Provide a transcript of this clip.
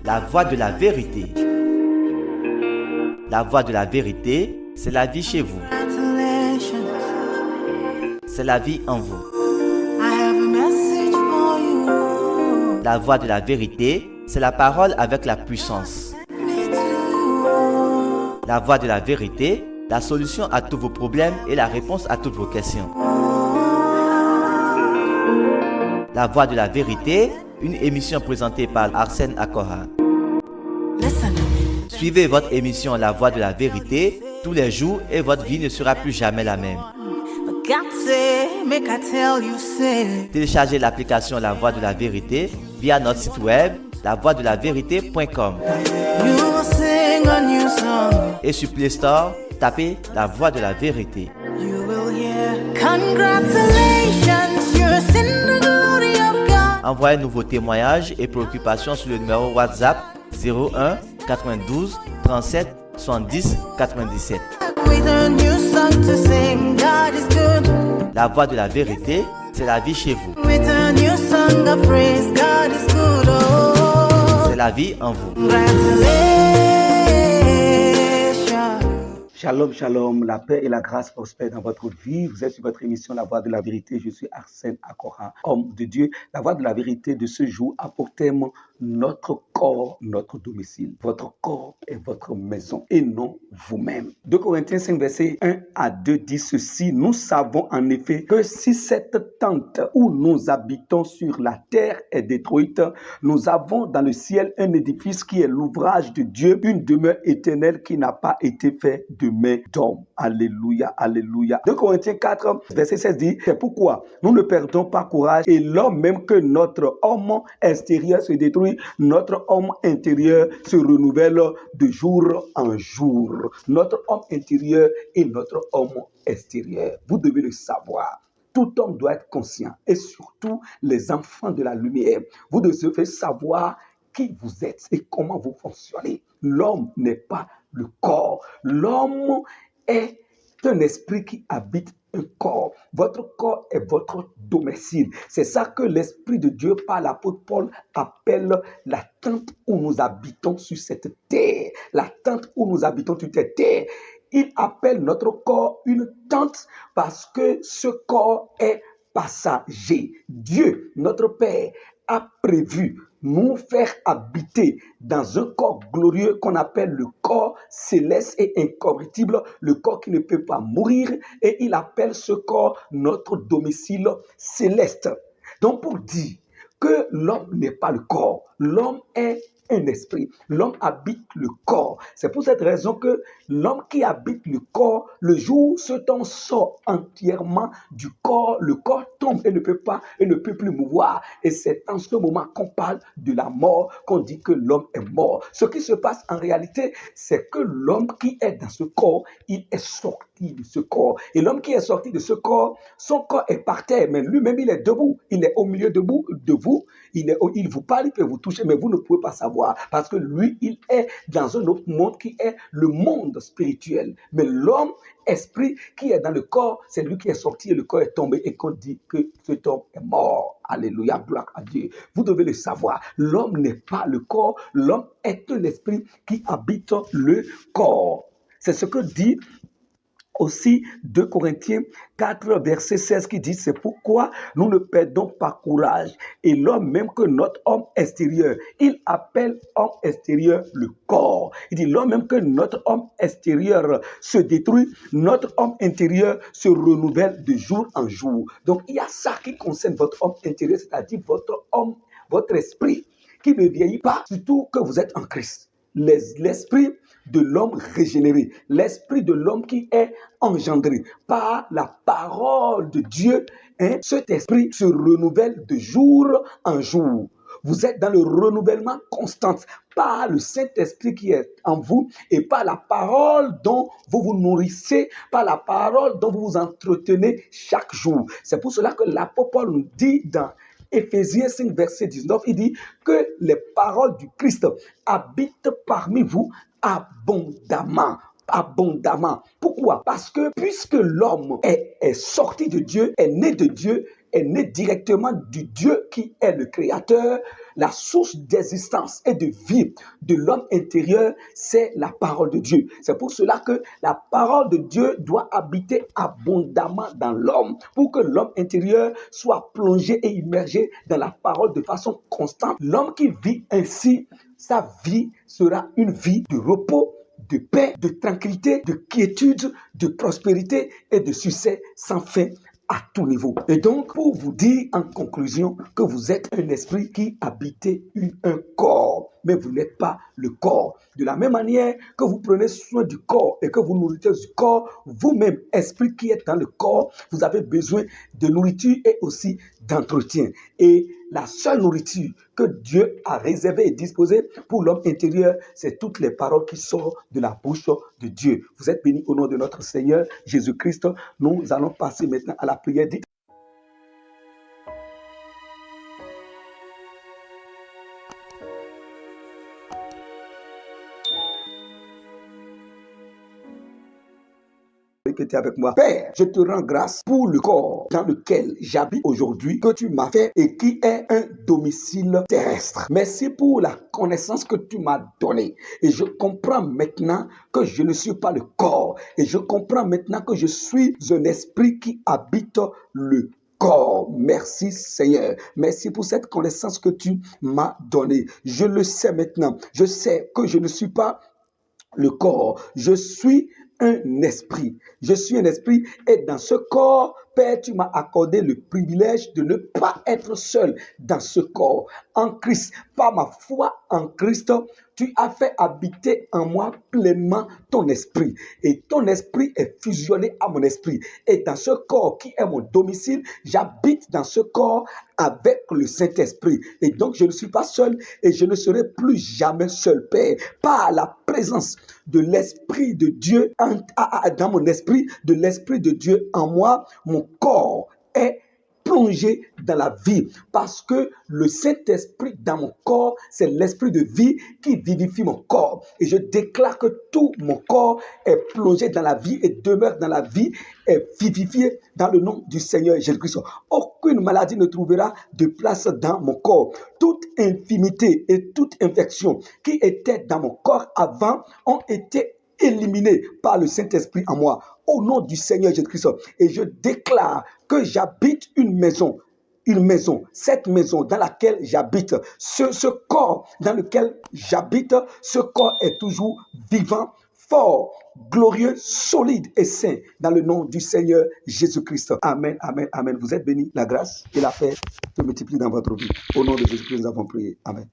la voie de la vérité. La voie de la vérité, c'est la vie chez vous. C'est la vie en vous. La voie de la vérité, c'est la parole avec la puissance. La voie de la vérité, la solution à tous vos problèmes et la réponse à toutes vos questions. La voie de la vérité, une émission présentée par Arsène Akora. Suivez votre émission La Voie de la Vérité tous les jours et votre vie ne sera plus jamais la même. Téléchargez l'application La Voie de la Vérité via notre site web lavoiedelavérité.com. Et sur Play Store, tapez La Voie de la Vérité. Envoyez-nous vos témoignages et préoccupations sur le numéro WhatsApp 01 92 37 70 97. La voie de la vérité, c'est la vie chez vous. C'est la vie en vous. Shalom, shalom, la paix et la grâce prospèrent dans votre vie. Vous êtes sur votre émission La Voie de la Vérité. Je suis Arsène Akora, homme de Dieu. La Voie de la Vérité de ce jour a pour thème notre corps, notre domicile. Votre corps est votre maison et non vous-même. 2 Corinthiens 5, versets 1 à 2 dit ceci. Nous savons en effet que si cette tente où nous habitons sur la terre est détruite, nous avons dans le ciel un édifice qui est l'ouvrage de Dieu, une demeure éternelle qui n'a pas été faite de main d'homme. Alléluia, alléluia. 2 Corinthiens 4, verset 16 dit, c'est pourquoi nous ne perdons pas courage et lors même que notre homme extérieur se détruit, notre homme intérieur se renouvelle de jour en jour. Notre homme intérieur et notre homme extérieur. Vous devez le savoir. Tout homme doit être conscient et surtout les enfants de la lumière. Vous devez savoir qui vous êtes et comment vous fonctionnez. L'homme n'est pas le corps. L'homme est un esprit qui habite un corps. Votre corps est votre domicile. C'est ça que l'Esprit de Dieu, par l'apôtre Paul, appelle la tente où nous habitons sur cette terre. La tente où nous habitons sur cette terre. Il appelle notre corps une tente parce que ce corps est passager. Dieu, notre Père, a prévu nous faire habiter dans un corps glorieux qu'on appelle le corps céleste et incorruptible, le corps qui ne peut pas mourir, et il appelle ce corps notre domicile céleste. Donc pour dire que l'homme n'est pas le corps, l'homme est un esprit. L'homme habite le corps. C'est pour cette raison que l'homme qui habite le corps, le jour où cet homme sort entièrement du corps, le corps tombe et ne peut plus mouvoir. Et c'est en ce moment qu'on parle de la mort, qu'on dit que l'homme est mort. Ce qui se passe en réalité, c'est que l'homme qui est dans ce corps, il est sorti de ce corps. Et l'homme qui est sorti de ce corps, son corps est par terre, mais lui-même il est debout. Il est au milieu de vous. Il vous parle, il peut vous toucher, mais vous ne pouvez pas savoir. Parce que lui, il est dans un autre monde qui est le monde spirituel. Mais l'homme, esprit qui est dans le corps, c'est lui qui est sorti et le corps est tombé et qu'on dit que cet homme est mort. Alléluia, gloire à Dieu. Vous devez le savoir. L'homme n'est pas le corps. L'homme est un esprit qui habite le corps. C'est ce que dit aussi 2 Corinthiens 4, verset 16 qui dit, c'est pourquoi nous ne perdons pas courage. Et l'homme, même que notre homme extérieur, il appelle homme extérieur le corps. Il dit, l'homme, même que notre homme extérieur se détruit, notre homme intérieur se renouvelle de jour en jour. Donc, il y a ça qui concerne votre homme intérieur, c'est-à-dire votre homme, votre esprit, qui ne vieillit pas, surtout que vous êtes en Christ. L'esprit de l'homme régénéré, l'esprit de l'homme qui est engendré par la parole de Dieu, cet esprit se renouvelle de jour en jour. Vous êtes dans le renouvellement constant par le Saint-Esprit qui est en vous et par la parole dont vous vous nourrissez, par la parole dont vous vous entretenez chaque jour. C'est pour cela que l'apôtre Paul nous dit dans Éphésiens 5, verset 19, il dit que les paroles du Christ habitent parmi vous abondamment. Abondamment. Pourquoi? Parce que puisque l'homme est sorti de Dieu, est né de Dieu, est né directement du Dieu qui est le Créateur, la source d'existence et de vie de l'homme intérieur, c'est la parole de Dieu. C'est pour cela que la parole de Dieu doit habiter abondamment dans l'homme pour que l'homme intérieur soit plongé et immergé dans la parole de façon constante. L'homme qui vit ainsi, sa vie sera une vie de repos, de paix, de tranquillité, de quiétude, de prospérité et de succès sans fin à tout niveau. Et donc, pour vous dire en conclusion que vous êtes un esprit qui habitez un corps, mais vous n'êtes pas le corps. De la même manière que vous prenez soin du corps et que vous nourrissez du corps, vous-même, esprit qui êtes dans le corps, vous avez besoin de nourriture et aussi d'entretien. Et la seule nourriture que Dieu a réservée et disposée pour l'homme intérieur, c'est toutes les paroles qui sortent de la bouche de Dieu. Vous êtes bénis au nom de notre Seigneur Jésus-Christ. Nous allons passer maintenant à la prière. Répétez avec moi. Père, je te rends grâce pour le corps dans lequel j'habite aujourd'hui, que tu m'as fait et qui est un domicile terrestre. Merci pour la connaissance que tu m'as donnée. Et je comprends maintenant que je ne suis pas le corps. Et je comprends maintenant que je suis un esprit qui habite le corps. Merci Seigneur. Merci pour cette connaissance que tu m'as donnée. Je le sais maintenant. Je sais que je ne suis pas le corps. Je suis un esprit. Je suis un esprit et dans ce corps, Père, tu m'as accordé le privilège de ne pas être seul dans ce corps. En Christ, par ma foi en Christ, tu as fait habiter en moi pleinement ton esprit. Et ton esprit est fusionné à mon esprit. Et dans ce corps qui est mon domicile, j'habite dans ce corps avec le Saint-Esprit. Et donc, je ne suis pas seul et je ne serai plus jamais seul, Père. Par la présence de l'Esprit de Dieu dans mon esprit, de l'Esprit de Dieu en moi, mon corps est plongé dans la vie parce que le Saint-Esprit dans mon corps, c'est l'esprit de vie qui vivifie mon corps. Et je déclare que tout mon corps est plongé dans la vie et demeure dans la vie, est vivifié dans le nom du Seigneur Jésus-Christ. Aucune maladie ne trouvera de place dans mon corps. Toute infirmité et toute infection qui était dans mon corps avant ont été éliminé par le Saint-Esprit en moi, au nom du Seigneur Jésus-Christ. Et je déclare que j'habite une maison, cette maison dans laquelle j'habite, ce corps dans lequel j'habite, ce corps est toujours vivant, fort, glorieux, solide et saint, dans le nom du Seigneur Jésus-Christ. Amen, amen, amen. Vous êtes bénis. La grâce et la paix se multiplient dans votre vie. Au nom de Jésus-Christ, nous avons prié. Amen.